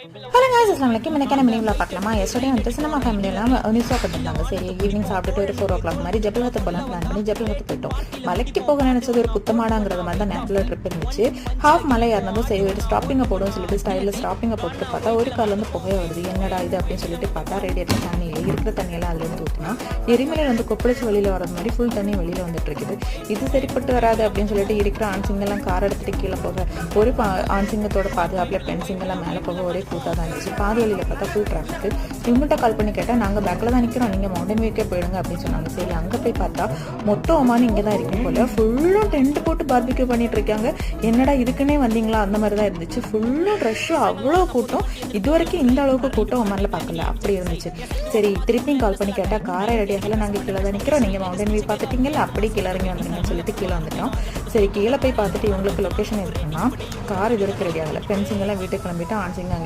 Hello guys, அஸ்ஸலாமு அலைக்கும். இன்னைக்கான மினிவில் பார்க்கலாமா? எஸ்டர்டே வந்துட்டு சினிமா ஃபேமிலியெல்லாம் நியூஸாக பண்ணியிருந்தாங்க. சரி, ஈவினிங் சாப்பிட்டுட்டு ஒரு 4 o'clock மாதிரி ஜபல்ஹத்து போகலாம் பிளான் பண்ணி ஜபல்ஹத்து போயிட்டோம். மலைக்கு போக நினச்சது ஒரு குத்தமாடாங்கிறது மாதிரி தான் நேரத்தில் ட்ரிப் இருந்துச்சு. ஹாஃப் மலை ஏறினதும் சரி ஒரு ஸ்டாப்பிங்கை போடும்னு சொல்லிட்டு ஸ்டைலில் ஸ்டாப்பிங்கை போட்டு பார்த்தா ஒரு காலேருந்து புகையை வருது. என்னடா இது அப்படின்னு சொல்லிட்டு பார்த்தா ரேடியேட்டர் தண்ணி இருக்கிற தண்ணியெல்லாம் அதுலேருந்து ஊற்றினா எரிமலை வந்து கொப்பளிச்சு வெளியில் வர்றது மாதிரி ஃபுல் தண்ணி வெளியில் வந்துட்டு இருக்குது. இது சரிப்பட்டு வராது அப்படின்னு சொல்லிட்டு இருக்கிற ஆண்சிங்கெல்லாம் கார் எடுத்துகிட்டு கீழே போக ஒரு ஆண்சிங்கத்தோட பாதுகாப்பில் பெண்சிங்கெல்லாம் மேலே போக ஒரே கூட்டாக தான் இருந்துச்சு. பாதி வழியில் பார்த்தா ஃபுல் டிராஃபிக். இவங்கள்ட்ட கால் பண்ணி கேட்டால் நாங்கள் பேக்கில் தான் நிற்கிறோம், நீங்கள் மவுண்டன் வியூக்கே போயிடுங்க அப்படின்னு சொன்னாங்க. சரி, அங்கே போய் பார்த்தா மொத்தமாக இங்கே தான் இருக்கும் போல ஃபுல்லும் டென்ட் போட்டு பார்பிக்யூ பண்ணிட்டு இருக்காங்க. என்னடா இதுக்குன்னே வந்தீங்களா அந்த மாதிரி தான் இருந்துச்சு. ஃபுல்லும் ரஷ்ஷும் அவ்வளோ கூட்டம். இது வரைக்கும் இந்த அளவுக்கு கூட்டம் ஒமாரில் பார்க்கல, அப்படி இருந்துச்சு. சரி, திருப்பியும் கால் பண்ணி கேட்டால் காரை ரெடியாகல, நாங்கள் கீழே தான் நிற்கிறோம், நீங்கள் மவுண்டன் வியூ பார்த்துட்டீங்கல்ல, அப்படி கீழே இறங்கி வந்துருங்கன்னு சொல்லிட்டு கீழே வந்துட்டோம். சரி, கீழே போய் பார்த்துட்டு இவங்களுக்கு லொக்கேஷன் இருக்குன்னா கார் இது வரைக்கும் ரெடி ஆகலை. பெண்சிங்கெல்லாம் வீட்டுக்கு கிளம்பிட்டு ஆண்சிங்க அங்கே